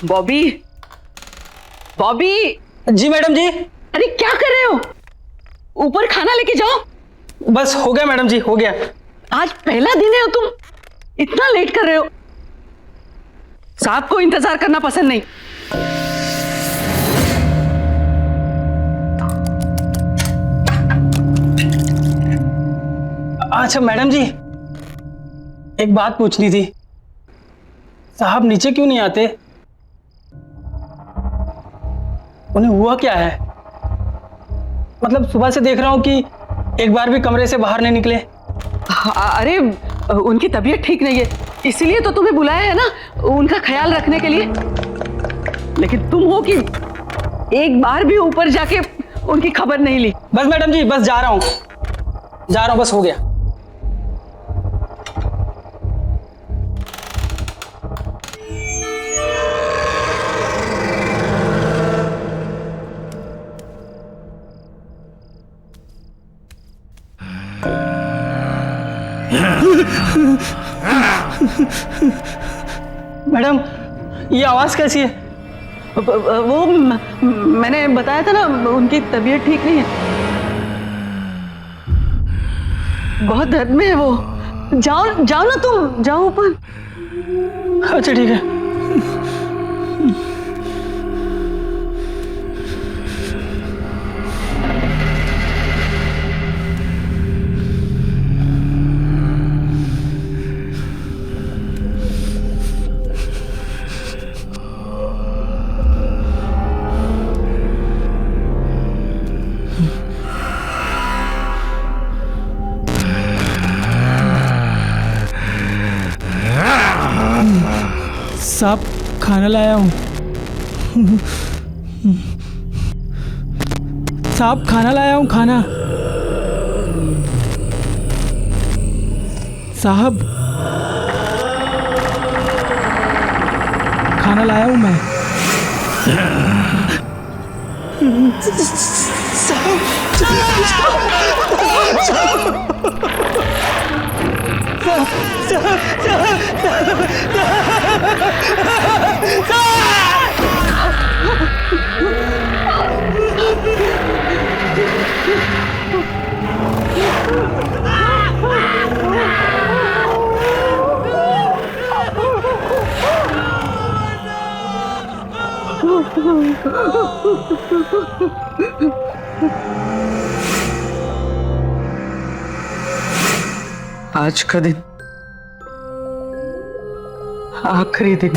बॉबी, बॉबी। जी madam जी। अरे क्या कर रहे हो? ऊपर खाना लेके जाओ। बस हो गया मैडम जी, हो गया। आज पहला दिन है, तुम इतना लेट कर रहे हो। साहब को इंतजार करना पसंद नहीं। अच्छा मैडम जी, एक बात पूछनी थी। साहब नीचे क्यों नहीं आते? उन्हें हुआ क्या है? मतलब सुबह से देख रहा हूं कि एक बार भी कमरे से बाहर नहीं निकले। अरे उनकी तबीयत ठीक नहीं है, इसीलिए तो तुम्हें बुलाया है ना, उनका ख्याल रखने के लिए। लेकिन तुम हो कि एक बार भी ऊपर जाके उनकी खबर नहीं ली। बस मैडम जी, बस जा रहा हूं, बस हो गया। मैडम, ये आवाज कैसी है? वो मैंने बताया था ना, उनकी तबीयत ठीक नहीं है, बहुत दर्द में है वो। जाओ जाओ ना, तुम जाओ ऊपर। अच्छा ठीक है। साहब, खाना लाया हूँ। साहब, खाना लाया हूँ, खाना। साहब, खाना लाया हूँ मैं। आज का दिन आखिरी दिन,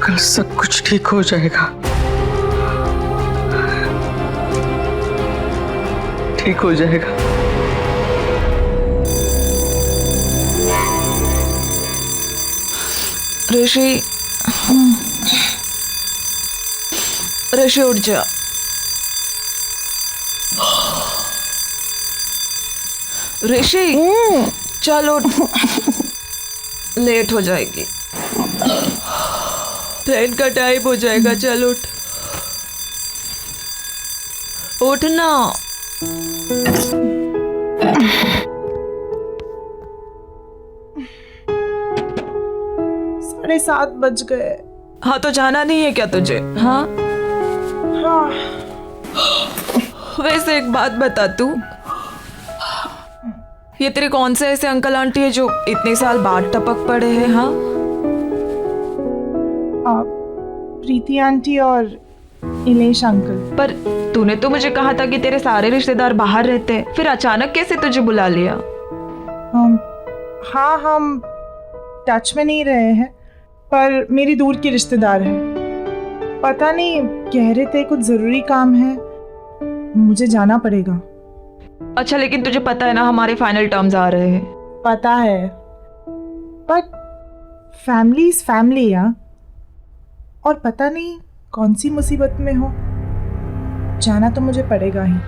कल सब कुछ ठीक हो जाएगा, ठीक हो जाएगा। ऋषि, ऋषि उठ जा। ऋषि चल उठ, लेट हो जाएगी, ट्रेन का टाइम हो जाएगा। चल उठ, उठ ना। 7:30 बज गए। हाँ तो जाना नहीं है क्या तुझे? हाँ हाँ। वैसे एक बात बता, तू ये तेरे कौन से ऐसे अंकल आंटी है जो इतने साल बाद टपक पड़े हैं? हाँ, प्रीति आंटी और इलेश अंकल। पर तूने तो मुझे कहा था कि तेरे सारे रिश्तेदार बाहर रहते हैं, फिर अचानक कैसे तुझे बुला लिया? हाँ, हम टच में नहीं रहे हैं, पर मेरी दूर की रिश्तेदार है। पता नहीं, कह रहे थे कुछ जरूरी काम है, मुझे जाना पड़ेगा। अच्छा, लेकिन तुझे पता है ना हमारे फाइनल टर्म्स आ रहे हैं। पता है, बट फैमिली इज फैमिली यार। और पता नहीं कौन सी मुसीबत में हो, जाना तो मुझे पड़ेगा ही।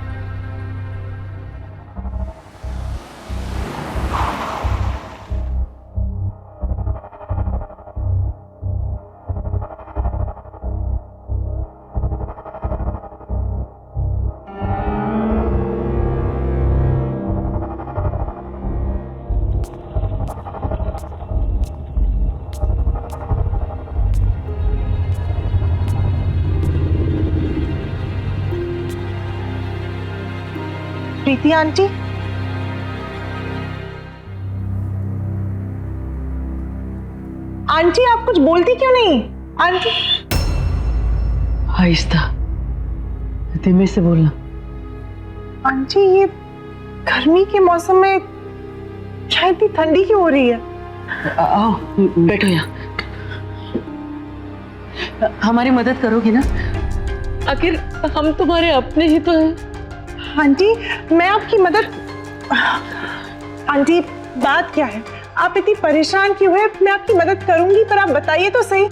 प्रीति आंटी, आंटी आप कुछ बोलती क्यों नहीं? आंटी आहिस्ता, धीमे से बोलना। आंटी ये गर्मी के मौसम में क्या इतनी ठंडी क्यों हो रही है? आओ बैठो यहाँ। हमारी मदद करोगी ना? आखिर हम तुम्हारे अपने ही तो हैं। आंटी मैं आपकी मदद, आंटी बात क्या है? आप इतनी परेशान क्यों है? मैं आपकी मदद करूंगी, पर आप बताइए तो सही।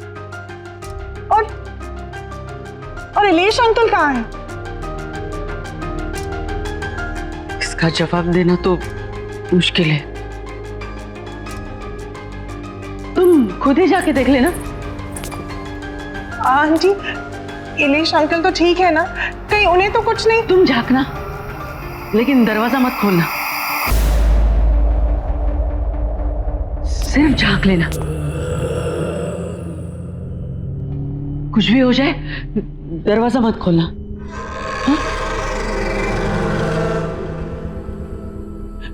और इलेश अंकल कहाँ है? इसका जवाब देना तो मुश्किल है, तुम खुद ही जाके देख लेना। आंटी इलेश अंकल तो ठीक है ना? कहीं उन्हें तो कुछ नहीं? तुम झांकना, लेकिन दरवाजा मत खोलना, सिर्फ झांक लेना। कुछ भी हो जाए दरवाजा मत खोलना। हाँ?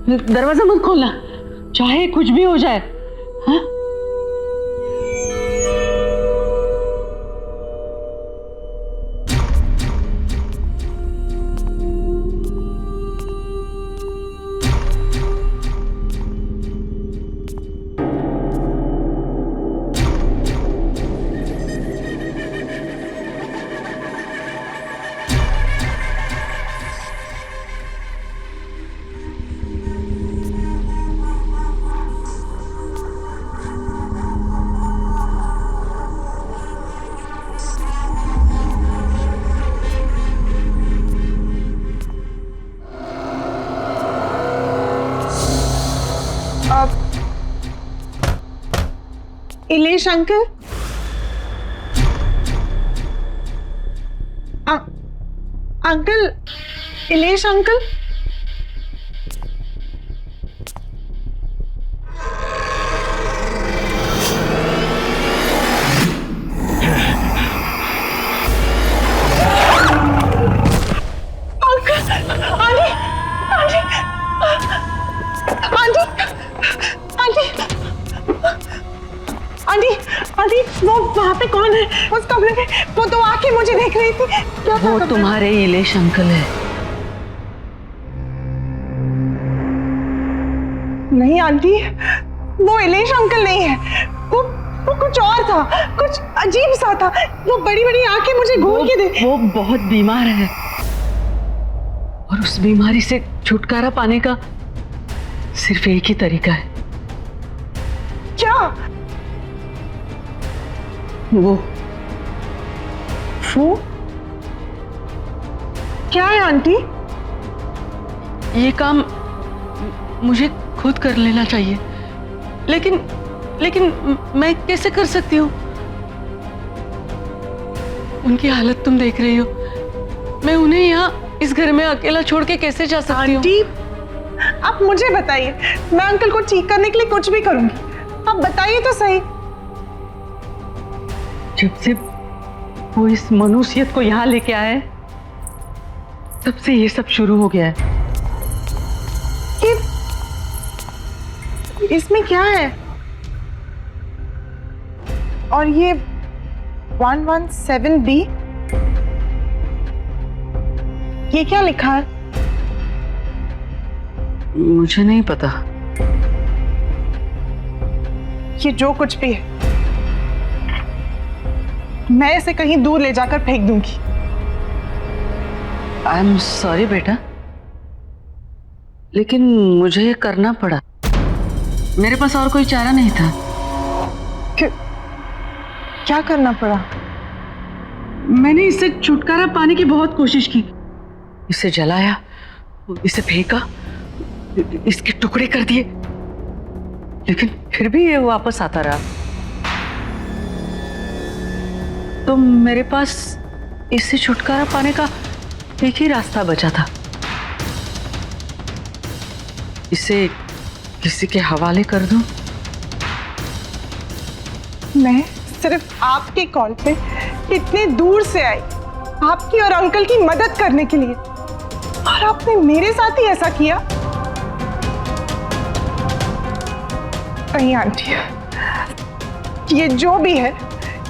दरवाजा मत खोलना, चाहे कुछ भी हो जाए। हाँ? Ilesh uncle, uncle, Ilesh uncle, aunty, aunty वो वहाँ पे कौन है? उस कमरे में वो तो आके मुझे देख रही थी। क्या वो तुम्हारे इलेश अंकल है। नहीं आंटी, वो इलेश अंकल नहीं है, वो कुछ और था, कुछ अजीब सा था। वो बड़ी बड़ी आंखें मुझे घूर के दे। वो बहुत बीमार है और उस बीमारी से छुटकारा पाने का सिर्फ एक ही तरीका है। क्या? वो क्या है आंटी? ये काम मुझे खुद कर लेना चाहिए, लेकिन मैं कैसे कर सकती हूँ? उनकी हालत तुम देख रही हो, मैं उन्हें यहाँ इस घर में अकेला छोड़ के कैसे जा सकती हूँ? आंटी आप मुझे बताइए, मैं अंकल को ठीक करने के लिए कुछ भी करूंगी। आप बताइए तो सही। जब से वो इस मनुष्यत को यहाँ लेके आए, तब से ये सब शुरू हो गया है। इसमें क्या है? और ये 117B, ये क्या लिखा है? मुझे नहीं पता। ये जो कुछ भी है, मैं इसे कहीं दूर ले जाकर फेंक दूंगी। आई एम सॉरी बेटा, लेकिन मुझे ये करना पड़ा। मेरे पास और कोई चारा नहीं था। क्या करना पड़ा? मैंने इससे छुटकारा पाने की बहुत कोशिश की, इसे जलाया, इसे फेंका, इसके टुकड़े कर दिए, लेकिन फिर भी ये वापस आता रहा। तो मेरे पास इससे छुटकारा पाने का एक ही रास्ता बचा था, इसे किसी के हवाले कर दूं। मैं सिर्फ आपके कॉल पे इतने दूर से आई, आपकी और अंकल की मदद करने के लिए, और आपने मेरे साथ ही ऐसा किया? नहीं आंटी, ये जो भी है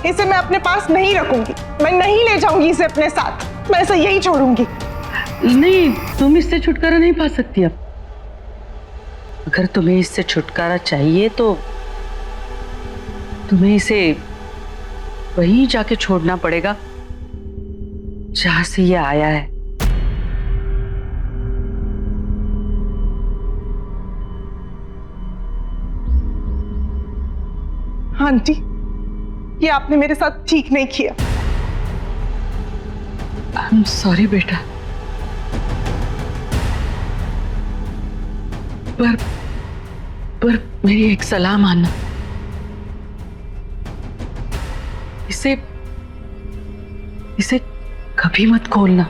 इसे मैं अपने पास नहीं रखूंगी, मैं नहीं ले जाऊंगी इसे अपने साथ, मैं इसे यही छोड़ूंगी। नहीं, तुम इससे छुटकारा नहीं पा सकती अब। अगर तुम्हें इससे छुटकारा चाहिए तो तुम्हें इसे वहीं जाके छोड़ना पड़ेगा जहां से ये आया है। आंटी, ये आपने मेरे साथ ठीक नहीं किया। आई एम सॉरी बेटा, पर मेरी एक सलाह मानना, इसे कभी मत खोलना।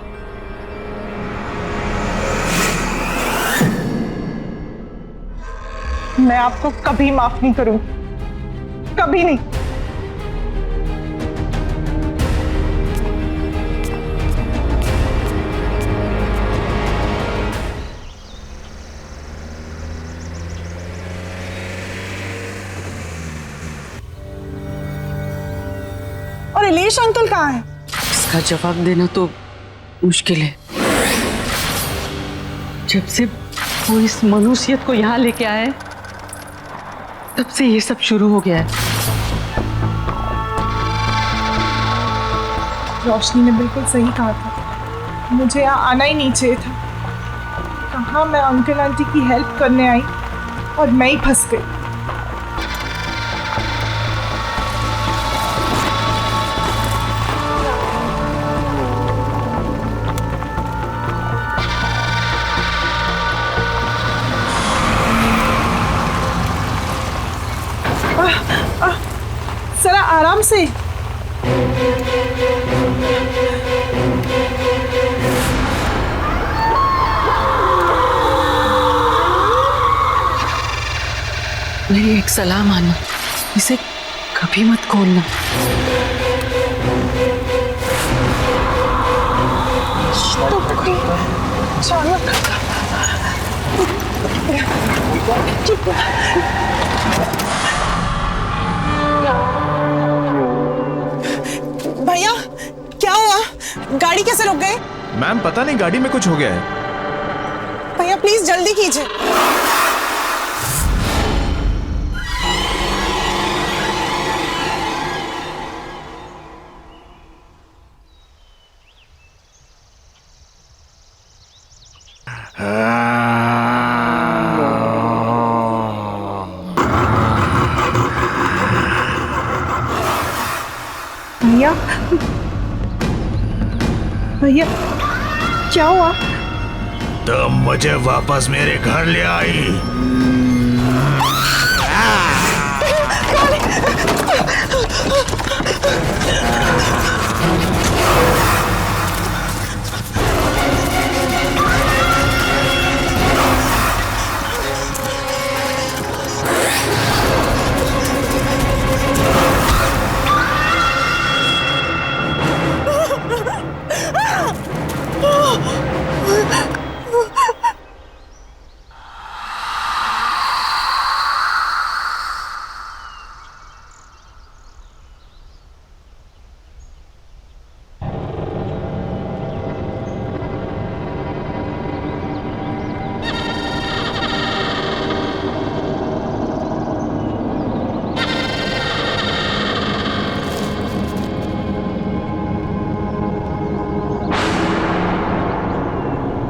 मैं आपको कभी माफ नहीं करूंगी, कभी नहीं। और इलेश अंकल कहाँ है? इसका जवाब देना तो मुश्किल है। जब से वो इस मनुष्यत को यहाँ लेके आए तब से ये सब शुरू हो गया है। रोशनी ने बिल्कुल सही कहा था, मुझे यहाँ आना ही नहीं चाहिए था। कहाँ मैं अंकल आंटी की हेल्प करने आई और मैं ही फंस गई। जरा आराम से। मेरी एक सलाह मानो, इसे कभी मत खोलना। तो कोई अचानक भैया, क्या हुआ? गाड़ी कैसे रुक गए? मैम पता नहीं, गाड़ी में कुछ हो गया है। भैया प्लीज जल्दी कीजिए। भैया, भैया क्या हुआ? तुम मुझे वापस मेरे घर ले आई।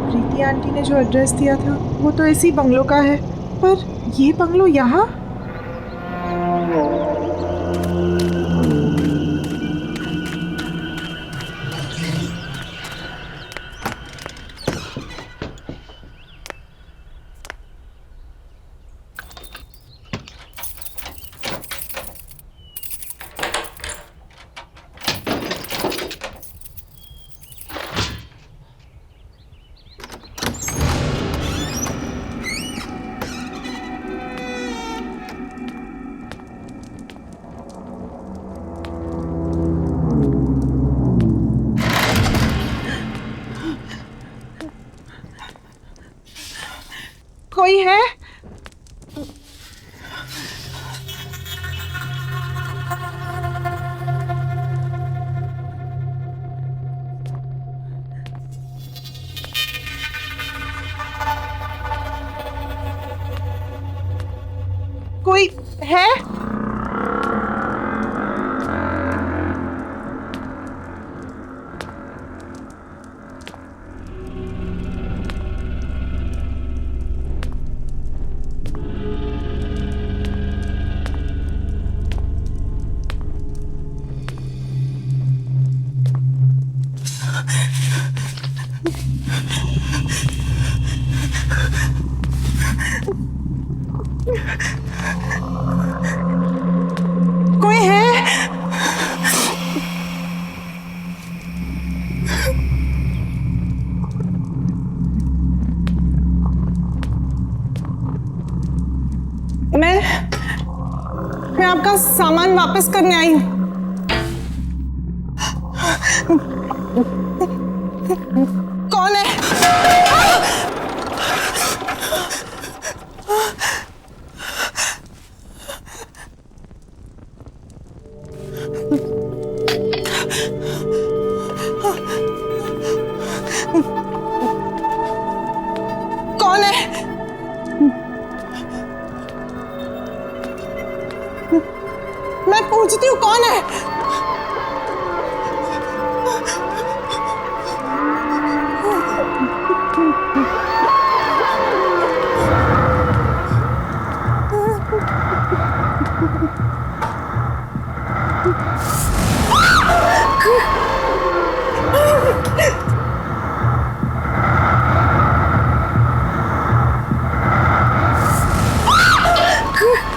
प्रीति आंटी ने जो एड्रेस दिया था वो तो इसी बंगलो का है, पर ये बंगलो यहाँ? कोई है? कोई है? कोई है? मैं आपका सामान वापस करने आई हूँ। कौन है? कौन है? मैं पूछती हूँ कौन है?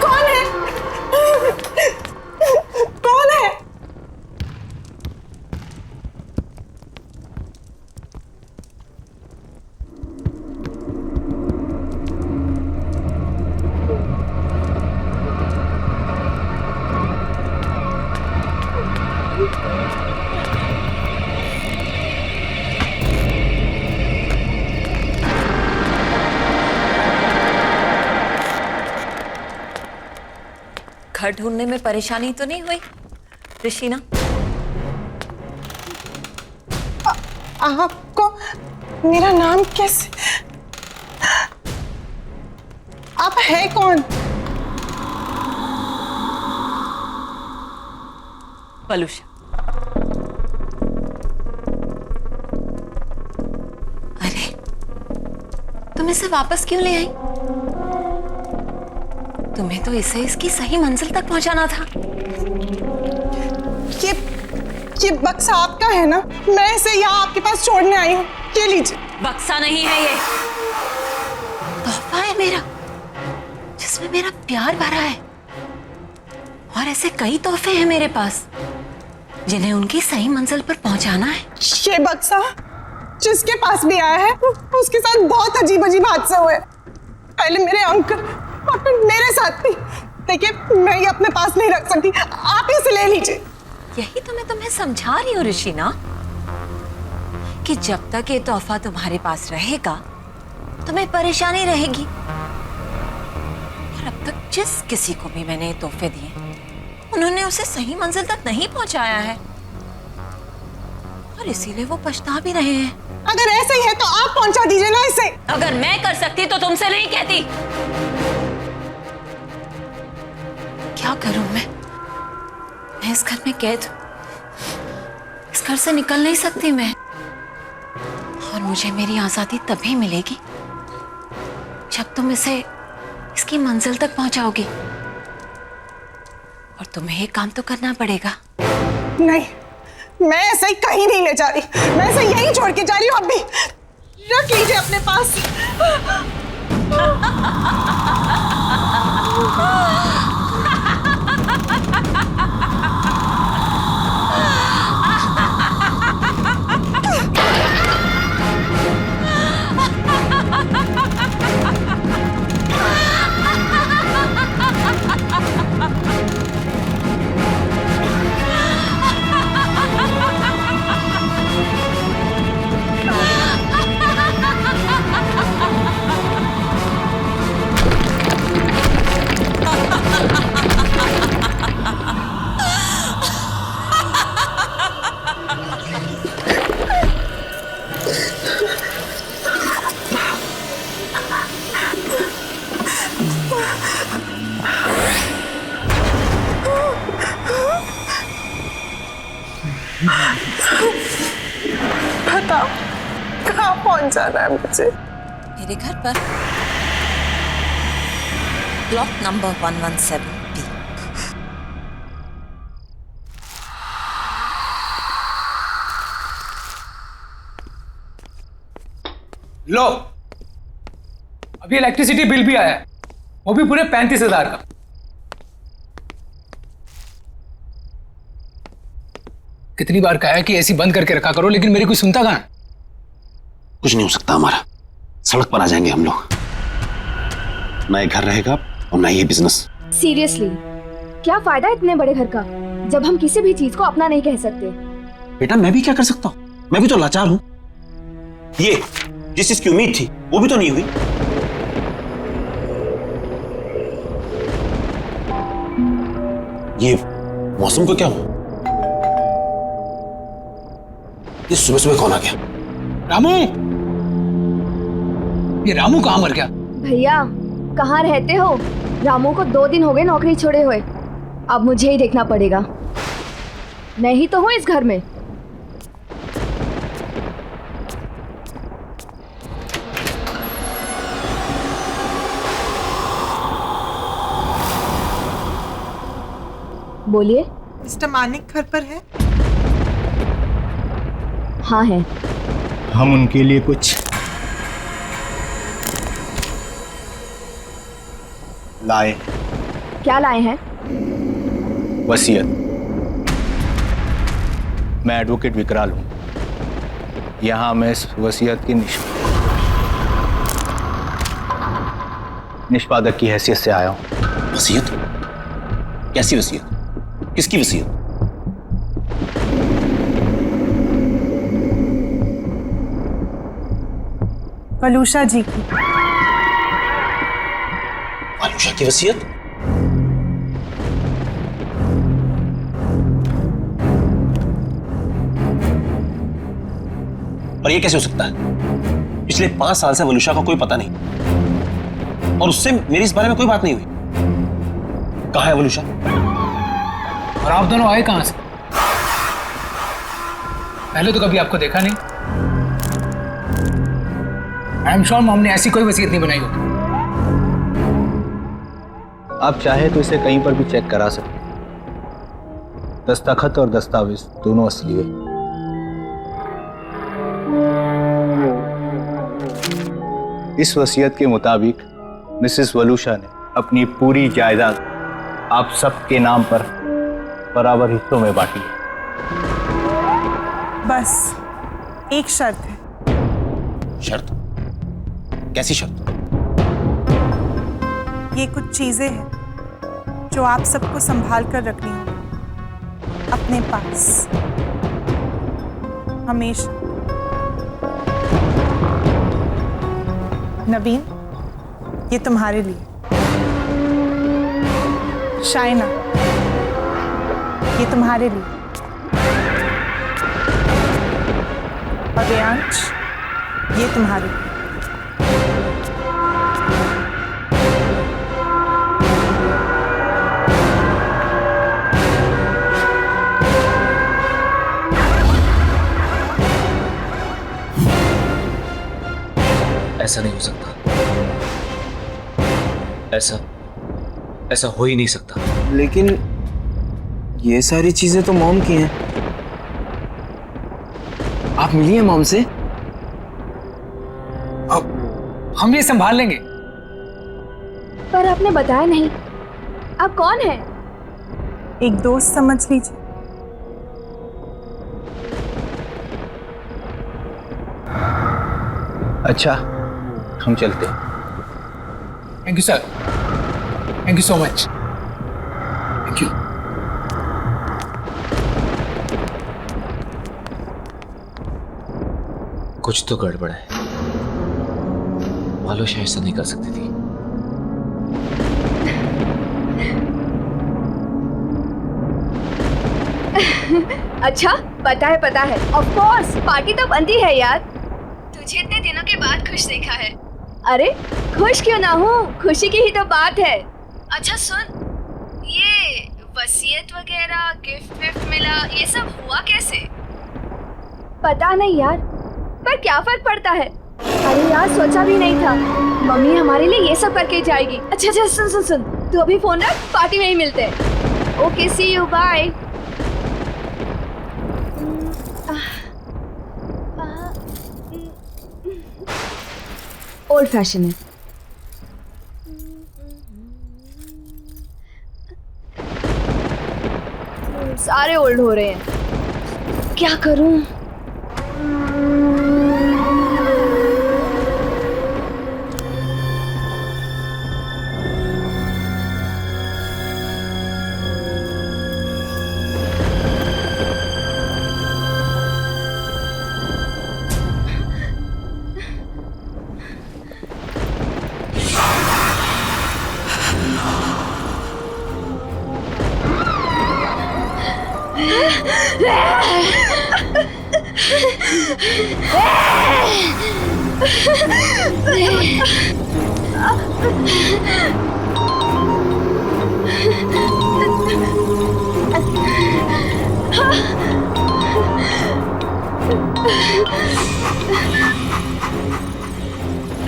कौन है? कौन है? घर ढूंढने में परेशानी तो नहीं हुई ऋषिना? आपको मेरा नाम कैसे? आप है कौन? पलूषा। अरे तुम इसे वापस क्यों ले आई? तुम्हें तो इसे इसकी सही मंजिल तक पहुंचाना था। ये बक्सा आपका है ना? मैं इसे यहाँ आपके पास छोड़ने आई हूँ। ये लीजिए। बक्सा नहीं है ये, तोहफा है मेरा, जिसमें मेरा प्यार भरा है। और ऐसे कई तोहफे हैं मेरे पास जिन्हें उनकी सही मंजिल पर पहुंचाना है। ये बक्सा जिसके पास भी आया है उसके साथ बहुत अजीब अजीब हादसे हुए। पहले मेरे अंकल और फिर मेरे साथ भी। देखिए मैं ये अपने पास नहीं रख सकती, आप इसे ले लीजिए। यही तो मैं तुम्हें समझा रही हूँ ऋषिना, कि जब तक ये तोहफा तुम्हारे पास रहेगा तुम्हें परेशानी रहेगी। और अब तक जिस किसी को भी मैंने ये तोहफे दिए उन्होंने उसे सही मंजिल तक नहीं पहुंचाया है, और इसीलिए वो पछता भी रहे हैं। अगर ऐसे ही है तो आप पहुंचा दीजिए ना इसे। अगर मैं कर सकती तो तुमसे नहीं कहती। क्या करूं मैं इस घर में कैद हूं। इस घर से निकल नहीं सकती मैं, और मुझे मेरी आजादी तभी मिलेगी जब तुम इसे इसकी मंजिल तक पहुंचाओगी। और तुम्हें एक काम तो करना पड़ेगा। नहीं, मैं ऐसे ही कहीं नहीं ले जा रही। मैं इसे यहीं छोड़ के जा रही हूँ। अब भी रख लीजिए अपने पास। बता कहाँ पहुंच जाना है मुझे? मेरे घर पर, ब्लॉक नंबर 117B। लो, अभी इलेक्ट्रिसिटी बिल भी आया है, वो भी पूरे 35,000 का। कितनी बार कहा है कि एसी बंद करके रखा करो, लेकिन मेरी कोई सुनता कहाँ है? कुछ नहीं हो सकता हमारा, सड़क पर आ जाएंगे हम लोग। ना ये घर रहेगा और ना ये बिजनेस। सीरियसली, क्या फायदा इतने बड़े घर का जब हम किसी भी चीज को अपना नहीं कह सकते? बेटा मैं भी क्या कर सकता हूँ, मैं भी तो लाचार हूँ। ये जिस चीज की उम्मीद थी वो भी तो नहीं हुई। ये मौसम को क्या हुआ? ये सुबह सुबह कौन आ गया? रामू, ये रामू कहाँ मर गया? भैया कहाँ रहते हो? रामू को 2 दिन हो गए नौकरी छोड़े हुए। अब मुझे ही देखना पड़ेगा। मैं ही तो हूँ इस घर में। बोलिए। मिस्टर मानिक घर पर है? हाँ है। हम उनके लिए कुछ लाए। क्या लाए हैं? वसीयत। मैं एडवोकेट विकराल हूं। यहां मैं इस वसीयत की निष्पादक की हैसियत से आया हूं। वसीयत? कैसी वसीयत? किसकी वसीयत? वलूषा जी की। वलूषा की वसीयत? और ये कैसे हो सकता है? पिछले 5 साल से वलूषा का कोई पता नहीं, और उससे मेरी इस बारे में कोई बात नहीं हुई। कहाँ है वलूषा? और आप दोनों आए कहां से? पहले तो कभी आपको देखा नहीं। आई एम श्योर मॉम ने ऐसी कोई वसीयत नहीं बनाई होगी। आप चाहे तो इसे कहीं पर भी चेक करा सकते हैं। दस्तखत और दस्तावेज दोनों असली है। इस वसीयत के मुताबिक मिसेस वलूषा ने अपनी पूरी जायदाद आप सबके नाम पर बराबर हिस्सों में बांटी है। बस एक शर्त है। शर्त? कैसी शर्त? ये कुछ चीजें हैं जो आप सबको संभाल कर रखनी होगी अपने पास हमेशा। नवीन, ये तुम्हारे लिए। शाइना, ये तुम्हारे लिए। और रेयांश, ये तुम्हारे लिए। ऐसा नहीं हो सकता। ऐसा हो ही नहीं सकता। लेकिन ये सारी चीजें तो मॉम की हैं। आप मिली हैं मॉम से? अब हम ये संभाल लेंगे। पर आपने बताया नहीं। आप कौन है? एक दोस्त समझ लीजिए। अच्छा, हम चलते हैं। Thank you sir, thank you so much. Thank you. कुछ तो गड़बड़ है। वलूषा ऐसा नहीं कर सकती थी। अच्छा, पता है। ऑफ कोर्स, पार्टी तो बनती है यार। तुझे इतने दिनों के बाद खुश देखा है। अरे खुश क्यों ना हूँ, खुशी की ही तो बात है। अच्छा सुन, ये वसीयत वगैरह गिफ्ट विफ्ट मिला, ये सब हुआ कैसे? पता नहीं यार, पर क्या फर्क पड़ता है? अरे यार, सोचा भी नहीं था मम्मी हमारे लिए ये सब करके जाएगी। अच्छा सुन, तू अभी फोन रख, पार्टी में ही मिलते हैं। Okay, see you, bye. Old fashion है। सारे ओल्ड हो रहे हैं, क्या करूं?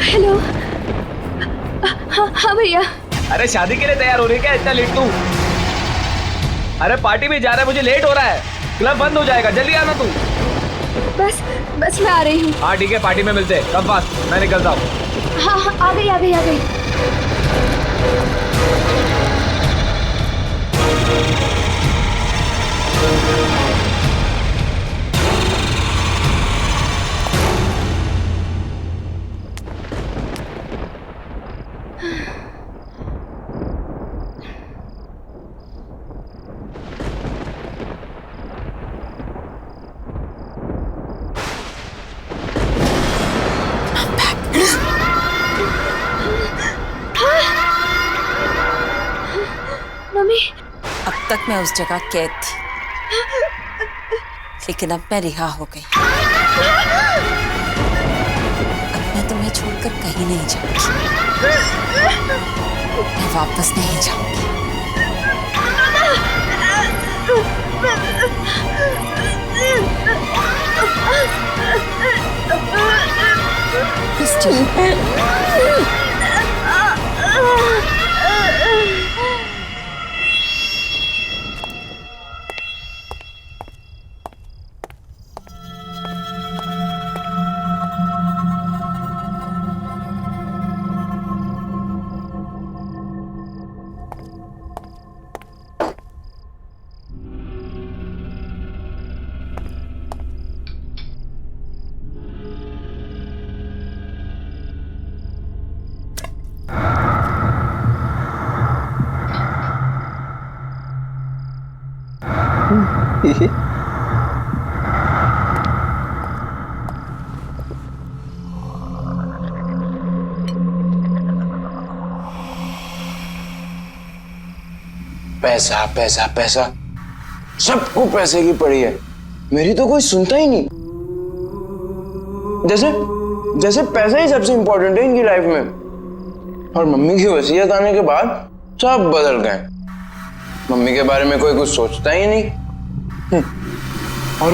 हेलो। हाँ भैया। अरे शादी के लिए तैयार हो रही है क्या इतना लेट तू? अरे पार्टी में जा रहा है, मुझे लेट हो रहा है, क्लब बंद हो जाएगा, जल्दी आना तू। बस मैं आ रही हूँ। हाँ ठीक है, पार्टी में मिलते हैं, कब फास्ट, मैं निकलता हूँ। हाँ, आ गई। मम्मी, अब तक मैं उस जगह कैद थी, लेकिन अब मैं रिहा हो गई। अब मैं तुम्हें छोड़कर कहीं नहीं जाऊंगी, मैं वापस नहीं जाऊंगी। पैसा पैसा पैसा, सबको पैसे की पड़ी है, मेरी तो कोई सुनता ही नहीं। जैसे पैसा ही सबसे इंपॉर्टेंट है इनकी लाइफ में। और मम्मी की वसीयत आने के बाद सब बदल गए। मम्मी के बारे में कोई कुछ सोचता ही नहीं। और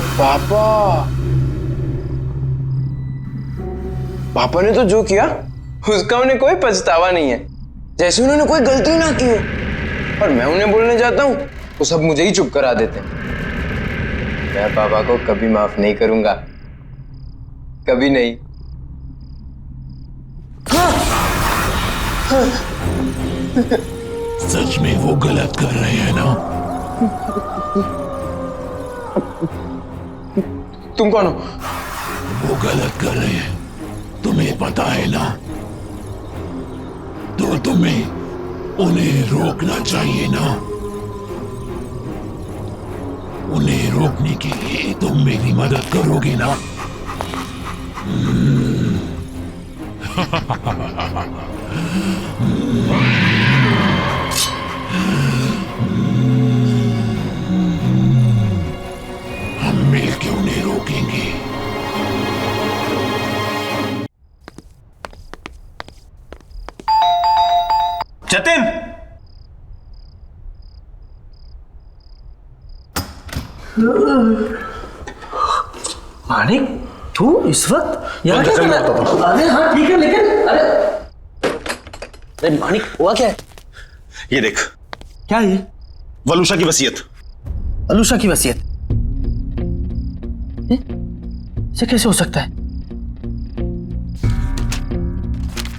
पापा ने तो जो किया उसका उन्हें कोई पछतावा नहीं है, जैसे उन्होंने कोई गलती ना की हो। और मैं उन्हें बोलने जाता हूँ तो सब मुझे ही चुप करा देते हैं। मैं पापा को कभी माफ नहीं करूंगा, कभी नहीं। सच में वो गलत कर रहे हैं ना? तुम कौन हो? वो गलत कर रहे हैं, तुम्हें पता है ना? तो तुम्हें उन्हें रोकना चाहिए ना? उन्हें रोकने के लिए तुम मेरी मदद करोगे ना? हम मिलकर उन्हें रोकेंगे। जतिन, मानिक, तू इस वक्त यहाँ क्या जंगल कर में रहा होता है? अरे हाँ ठीक है, लेकिन अरे मानिक हुआ क्या है? ये देख, क्या है ये? वलूशा की वसीयत। अलूशा की वसीयत? ये कैसे हो सकता है?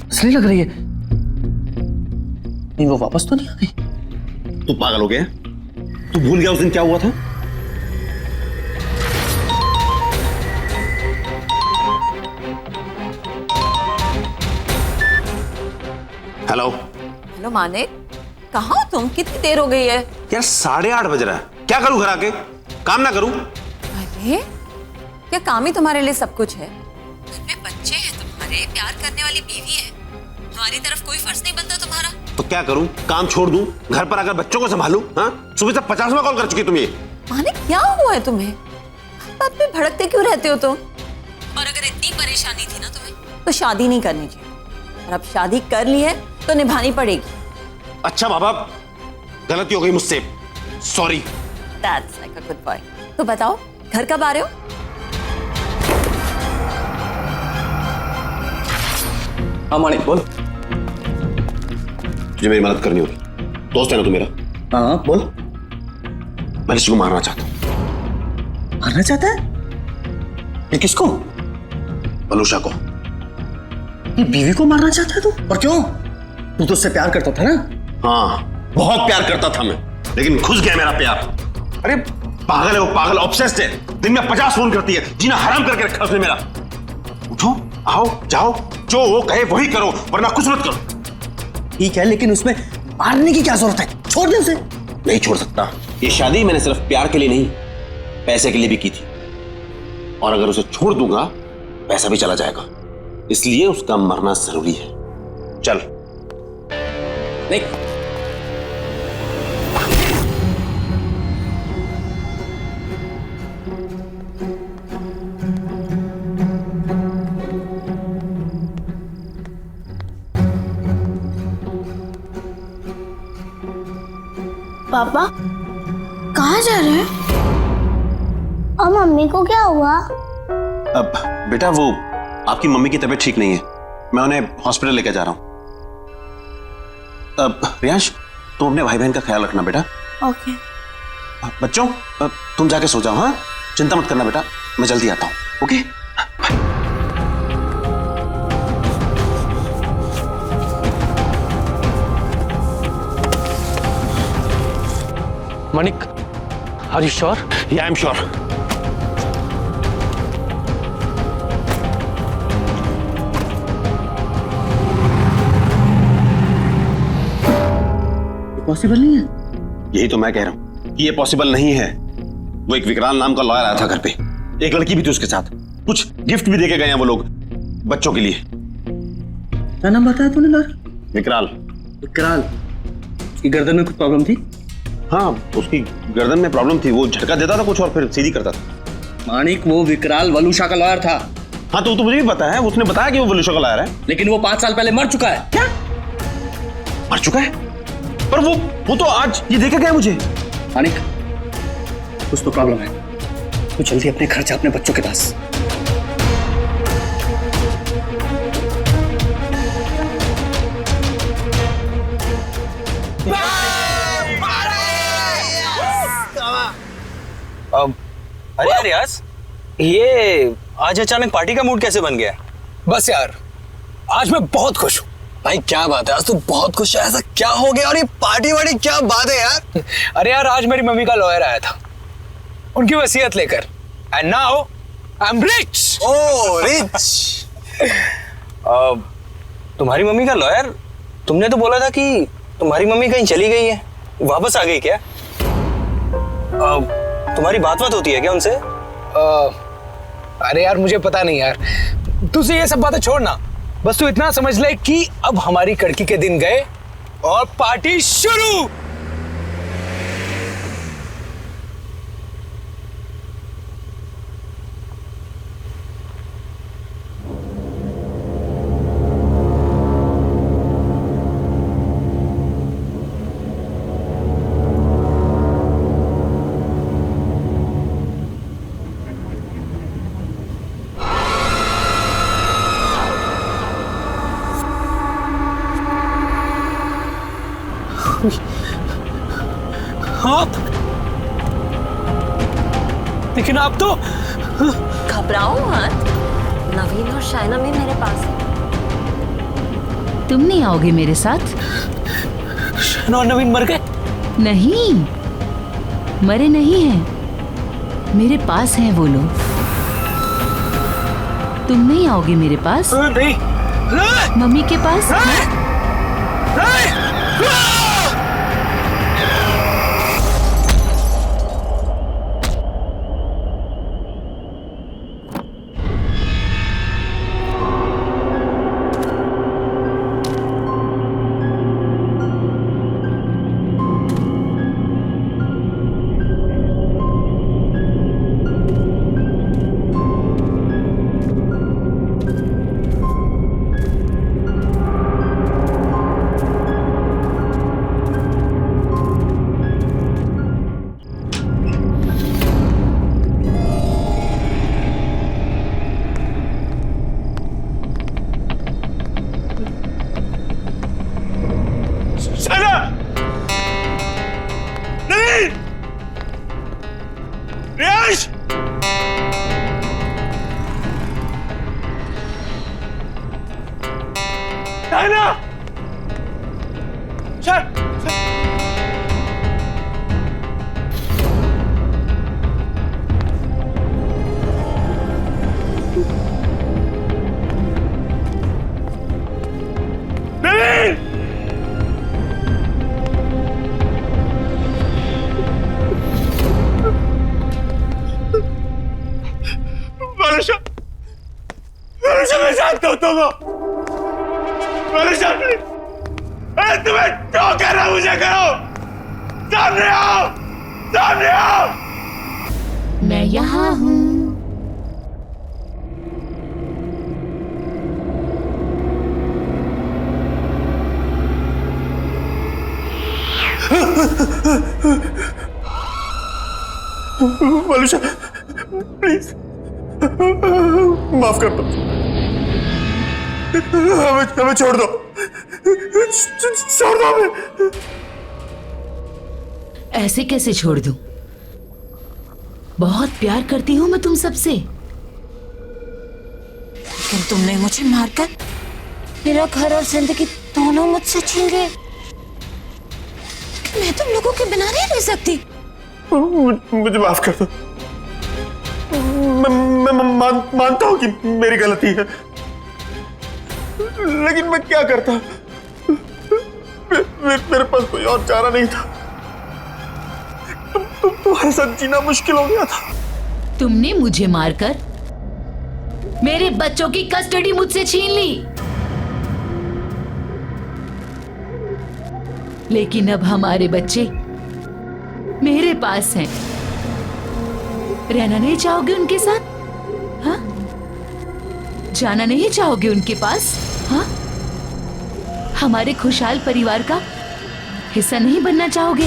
असली लग रही है। नहीं, वो वापस तो नहीं आ गई? तू पागल हो गया? तू भूल गया उस दिन क्या हुआ था? हेलो हेलो मानिक, कहाँ हो तुम? कितनी देर हो गई है? यार 8:30 बज रहा है। क्या करूं घर आके? काम ना करूं? अरे क्या काम ही तुम्हारे लिए सब कुछ है? घर में बच्चे हैं तुम्हारे, प्यार करने वाली बीवी है, हमारी तरफ कोई फर्ज नहीं बनता तुम्हारा? तो क्या करूं? काम छोड़ दूं? घर पर आकर बच्चों को संभालूं? हाँ, सुबह से 50वां कॉल कर चुकी तुम ये। मानिक क्या हुआ है तुम्हें? हर बात में भड़कते क्यों रहते हो तुम? और अगर इतनी परेशानी थी ना तुम्हें तो शादी नहीं करनी चाहिए, और अब शादी कर ली है तो निभानी पड़ेगी। अच्छा बाबा, गलती हो गई मुझसे, sorry. That's like a good boy। तो बताओ घर कब आ रहे हो? हाँ मानिक बोल। तुझे मेरी मदद करनी होगी, दोस्त है ना तू मेरा। हाँ बोल। मैं ऋषि को मारना चाहता हूँ। मारना चाहता है? ये किसको? वलूशा को। ये बीवी को मारना चाहता है तू? और क्यों? तू तो उससे प्यार करता था ना? हाँ, बहुत प्यार करता था मैं, लेकिन घुस गया मेरा प्यार। अरे पागल है वो, पागल, ऑब्सेस्ड है। दिन में 50 फोन करती है, जीना हराम करके रखा उसने मेरा। उठो, आओ, जाओ, जो वो कहे वही करो, वरना कुछ मत करो। ठीक है, लेकिन उसमें मारने की क्या जरूरत है? छोड़ दे उसे। नहीं छोड़ सकता। ये शादी मैंने सिर्फ प्यार के लिए नहीं, पैसे के लिए भी की थी, और अगर उसे छोड़ दूंगा पैसा भी चला जाएगा, इसलिए उसका मरना जरूरी है। चल। नहीं, पापा कहाँ जा रहे हैं? और मम्मी को क्या हुआ? अब बेटा वो आपकी मम्मी की तबीयत ठीक नहीं है, मैं उन्हें हॉस्पिटल लेकर जा रहा हूं। अब रियांश, तुम अपने भाई बहन का ख्याल रखना बेटा। ओके। बच्चों, तुम जाके सो जाओ। हाँ, चिंता मत करना बेटा, मैं जल्दी आता हूँ। Okay. Manik, are you sure? या आई एम श्योर। पॉसिबल नहीं है। यही तो मैं कह रहा हूं कि ये पॉसिबल नहीं है। वो एक विकराल नाम का लॉयर आया था घर पे, एक लड़की भी थी उसके साथ, कुछ गिफ्ट भी देके गए हैं वो लोग बच्चों के लिए। क्या नाम बताया तूने लॉयर? विकराल। विकराल? उसकी गर्दन में कुछ प्रॉब्लम थी? हाँ, उसकी गर्दन में प्रॉब्लम थी, वो झटका देता था कुछ और फिर सीधी करता था। मानिक, वो विकराल वलूशा का लॉयर था। हाँ तो मुझे भी पता है, उसने बताया कि वो वलूशा का लॉयर है। लेकिन वो 5 साल पहले मर चुका है। क्या? मर चुका है? पर वो तो आज ये देखा गया मुझे। मानिक, कुछ तो प्रॉब्लम है। तू जल्दी अपने घर जा, अपने बच्चों के पास। अरे यार रियाज, ये आज अचानक पार्टी का मूड कैसे बन गया? बस यार, आज मैं बहुत खुश हूँ। भाई क्या बात है, आज तो बहुत खुश है। ऐसा क्या हो गया? और ये पार्टी वार्टी क्या बात है यार? अरे यार, आज मेरी मम्मी का लॉयर आया था उनकी वसीयत लेकर, and now I am rich. Oh rich. तुम्हारी मम्मी का लॉयर? तुमने तो बोला था कि तुम्हारी मम्मी कहीं चली गई है, वापस आ गई क्या? तुम्हारी बात होती है क्या उनसे? अरे यार, मुझे पता नहीं यार, तुझे ये सब बातें छोड़ना, बस तू इतना समझ ले कि अब हमारी कड़की के दिन गए और पार्टी शुरू। आप, लेकिन आप तो घबराओ मत, नवीन और शाइना भी मेरे पास है। तुम नहीं आओगे मेरे साथ? शाइना और नवीन मर गए? नहीं, मरे नहीं हैं, मेरे पास हैं वो लोग। तुम नहीं आओगे मेरे पास? नहीं। मम्मी के पास? मैं जानता हूं तुमको। तुम्हें जो करना मुझे करो। सामने आओ, सामने आओ। मैं यहाँ हूँ। वलुषा, प्लीज माफ कर दो, हमें छोड़ दो, छोड़ दो हमें। ऐसे कैसे छोड़ दूं? बहुत प्यार करती हूँ मैं तुम सबसे। लेकिन तुमने मुझे मारकर मेरा घर और जिंदगी दोनों मुझसे छीन गए। मैं तुम लोगों के बिना नहीं रह सकती। मुझे माफ कर दो। मैं मानता हूं कि मेरी गलती है, लेकिन मैं क्या करता? मेरे पास कोई और चारा नहीं था। तुम्हारे साथ जीना मुश्किल हो गया था। तुमने मुझे मारकर मेरे बच्चों की कस्टडी मुझसे छीन ली, लेकिन अब हमारे बच्चे मेरे पास हैं। रहना नहीं चाहोगे उनके साथ? हाँ? जाना नहीं चाहोगे उनके पास? हाँ? हमारे खुशहाल परिवार का हिस्सा नहीं बनना चाहोगे?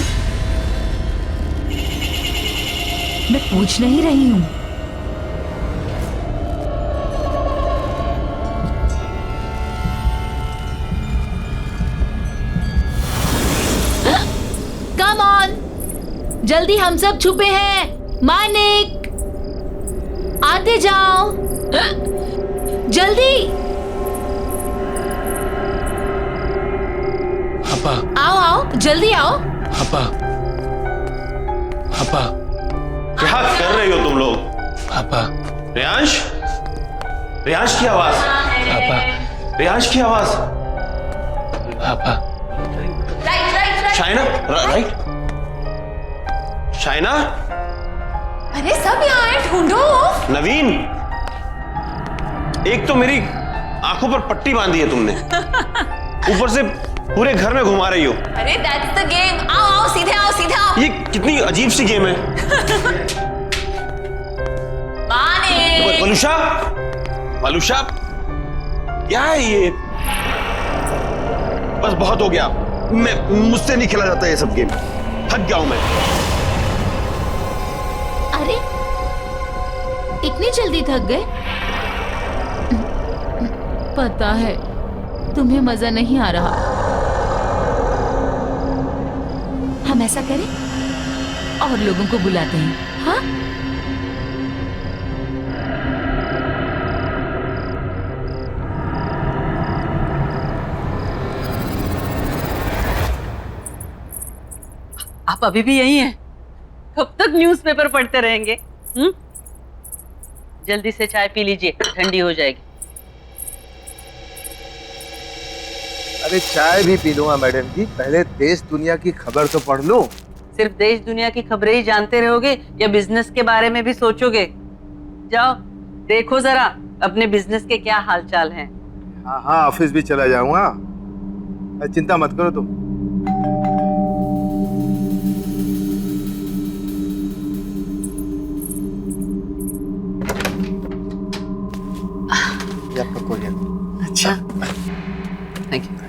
मैं पूछ नहीं रही हूं। कम ऑन, जल्दी, हम सब छुपे हैं। मानिक, आते जाओ, जल्दी पापा। आओ आओ, जल्दी आओ। पापा, पापा, क्या कर रहे हो तुम लोग? पापा। रियांश, रियांश की आवाज। पापा, रियांश की आवाज। पापा। शाइना, राइट? शाइना? अरे सब यहाँ है, ढूंढो। नवीन, एक तो मेरी आंखों पर पट्टी बांधी है तुमने, ऊपर से पूरे घर में घुमा रही हो। अरे दैट्स द गेम। आओ आओ, सीधे आओ, सीधे आओ। ये कितनी अजीब सी गेम है। वलुषा, वलुषा, क्या है ये? बस बहुत हो गया, मुझसे नहीं खेला जाता ये सब गेम। थक गया हूं मैं। अरे इतनी जल्दी थक गए? पता है तुम्हें मजा नहीं आ रहा। हम ऐसा करें और लोगों को बुलाते हैं, हाँ? आप अभी भी यही हैं? कब तक न्यूज़पेपर पढ़ते रहेंगे? जल्दी से चाय पी लीजिए, ठंडी हो जाएगी। अरे चाय भी पी लूंगा मैडम जी, पहले देश दुनिया की खबर तो पढ़ लूं। सिर्फ देश दुनिया की खबरें ही जानते रहोगे या बिजनेस के बारे में भी सोचोगे? जाओ देखो जरा अपने बिजनेस के क्या हालचाल हैं। हाँ हाँ, ऑफिस भी चला जाऊंगा, चिंता मत करो तुम। ये आपका कोरियर। अच्छा, थैंक यू।